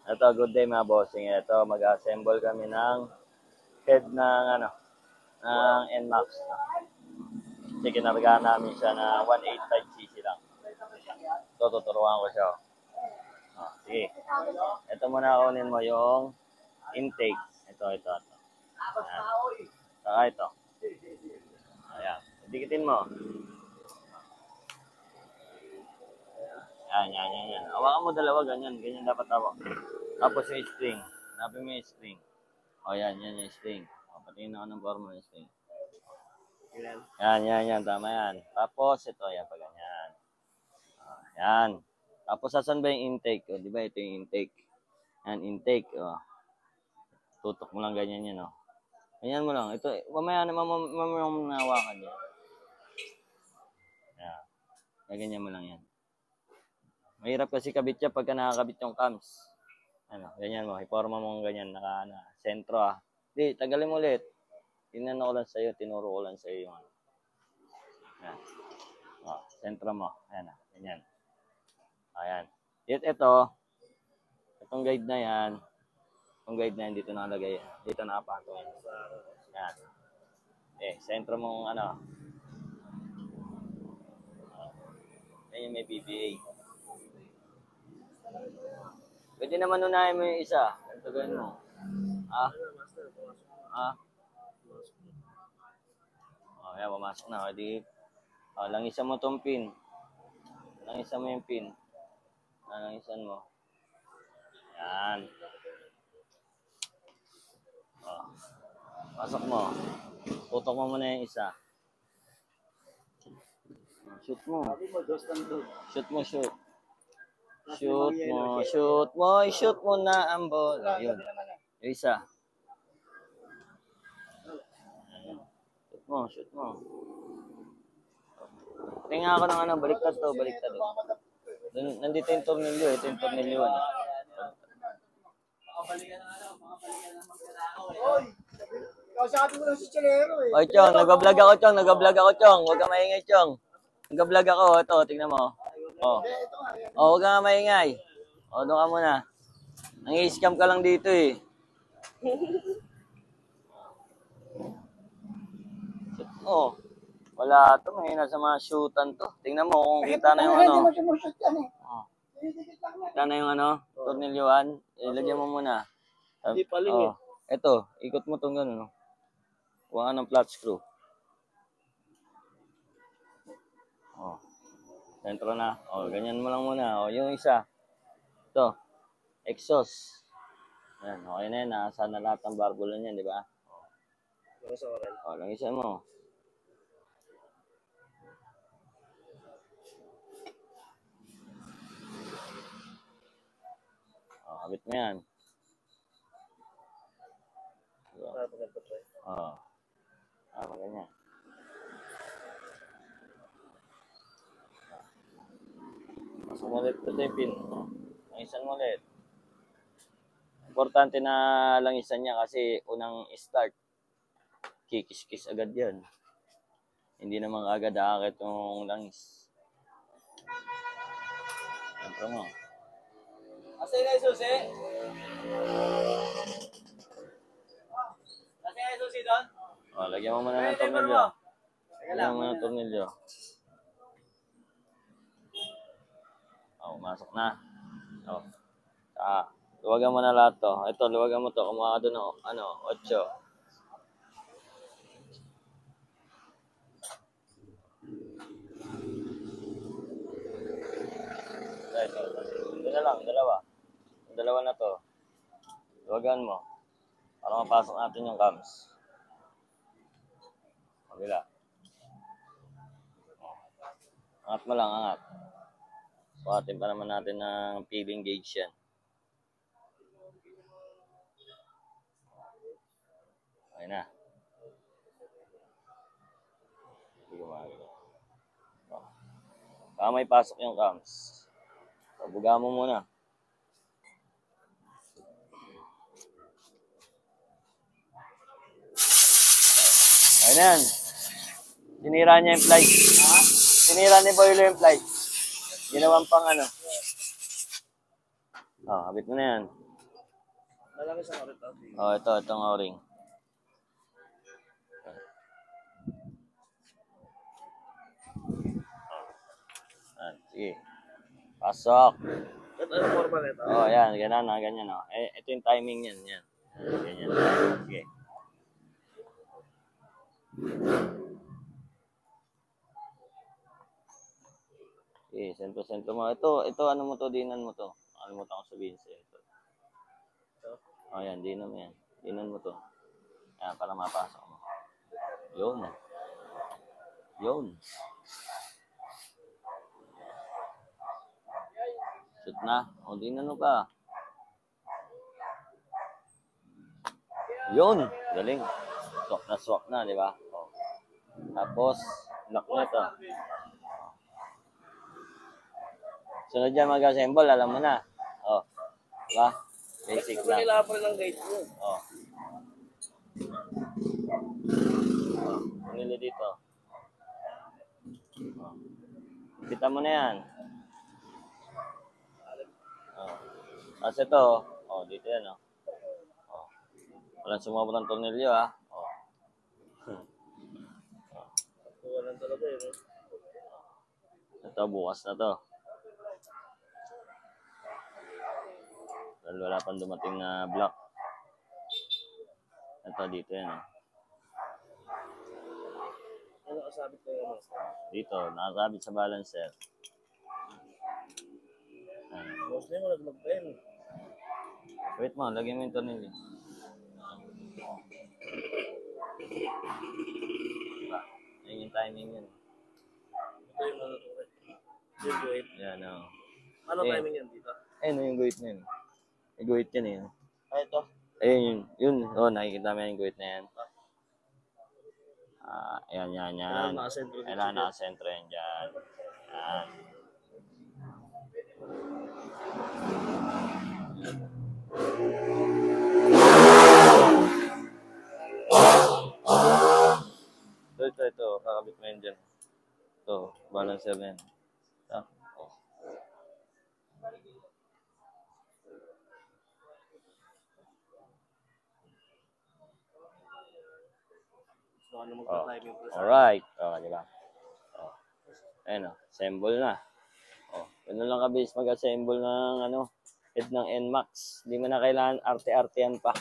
Ito, good day mga bossing. Ito, mag-assemble kami ng head ng ng NMAX. Kasi kinargahan namin siya na 185cc lang. Ito, tuturuan ko siya. Sige. Ito muna kunin mo yung intake. Ito. Ayan. Saka ito. Ayan. Dikitin mo. Yan. Hawakan mo dalawa, ganyan. Ganyan dapat hawak. Tapos yung string. Hanapin mo yung string. Yan yung string. Patingin ako ng forma yung string. Yan. Tama yan. Tapos ito, yan pa ganyan. Yan. Tapos asan ba yung intake? Di ba ito yung intake? Yan, intake. Tutok mo lang ganyan yan. Ganyan mo lang. Ito, mamaya mo nahawakan yan. Yan. Ganyan mo lang yan. Mahirap kasi kabit siya pagka nakakabit yung cams. Ganyan mo. Iporma mo ganyan. Sentro Di, tagalin mo ulit. Tinanong ko lang sa'yo. Tinuro ko lang sa'yo yung Yan. Sentro mo. Ganyan. Ayan. Itong guide na yan. Itong guide na yan. Dito nakalagay. Dito nakapatong. Yan. Sentro mong Yan yung may BBA. Pwede naman unahin mo yung isa. Ito gawin mo. Yan, pumasok na. Langisan mo tong pin. Langisan mo yung pin. Langisan mo. Yan. Pasok mo. Tutok mo muna yung isa. Shoot mo. Shoot mo na ang bola. Yun. Yung isa. Shoot mo. Tingnan ako ng baliktad to. Nandito yung tornilyo. Ito yung tornilyo. Oy, Chong, nag-vlog ako, Chong. Huwag ka maingay, Chong. Nag-vlog ako. Ito, tingnan mo. Huwag ka maingay. Doon ka muna. Nang-i-scam ka lang dito eh. Wala to. May nasa mga shootan to. Tingnan mo kung kita na yung Kita na yung tornilyoan. Ilagyan mo muna. Hindi paling Ito, ikot mo itong gano'n. Kuha ka ng flat screw. Sentro na. Ganyan mo lang muna. Yung isa. Ito. Exhaust. Yan. Okay na yan. Nasa na lahat ng barbula niyan, di ba? Langisan mo. Kabit mo yan. Ganyan. Pasok mo ulit ito yung pin. Langisan mo ulit. Importante na langisan niya kasi unang start. Kikis-kis agad yan. Hindi naman agad aakit yung langis. Sentro mo. Asa na yung susi? Asa na yung susi doon? Lagyan mo muna ng tornilyo. Lagyan mo muna ng tornilyo. Masok na. Luwagan mo na lahat to. Ito, luwagan mo to. Kumuha ka doon 8. Ito na lang, dalawa. Yung dalawa na to. Luwagan mo. Para mapasok natin yung cams. Kabila. Angat mo lang, angat. Buhatin pa naman natin ng peeling gauge yan. Okay na. Hindi gumagano. Baka may pasok yung cams. Buga mo muna. Ayan. Sinira niya yung flight. Sinira ni boiler yung flight. Ginawang pang Kabit mo na yan. Lalaki sa karit. Oh, itong o-ring. Sige. Pasok. Ito yung forma nito. Oh, yan. Ganyan na, ganyan na. Ito yung timing yan. Yan. Ganyan. Sige. Okay, sentro mo. Ito, ano mo to, dinan mo to. Ano mo to akong sabihin sa'yo. Ito. Oh, yan, dinan mo yan. Dinan mo to. Yan, para mapasok mo. Yun. Yun. Shoot na. O, dinan mo pa. Yun. Galing. Swak na, di ba? O. Tapos, lock na to. Sunod dyan mag-assemble, alam mo na. O. Diba? Basic Ito lang. kailangan pa rin ng gauge mo. O. Nilo dito. O. Kita mo na yan. O. Tapos ito, o, dito yan, o. O. Walang sumabot ng tornilyo, ha. O. Walang talaga yun. Ito, bukas na to. Dahil wala pang dumating na block. Ito, dito yan. Ano kasabit ko yung master? Dito, nakakabit sa balancer. Mostly mo naglag-pen. Wait mo, lagyan mo yung tornilyo. Diba? Ayun yung timing yan. Ito yung ano to. Yung guhit. Yan, o. Ano timing yan dito? Ayun, yung guhit na yun. Yung guhit yan, eh. Ah, ito. Ayun, yun. Oh, nakikita mo yung guhit na yan. Ayan. Kailangan nakasentro dito. Kailangan nakasentro yan dyan. Yan. Ito. Kakabit mo yan dyan. Ito, balancer na yan. Ito. Oh. So, ano magpa-timing ko sa... Alright. Diba? Ayun, assemble na. Ganun lang kabilis mag-assemble ng head ng NMAX. Hindi mo na kailangan arte-artean pa.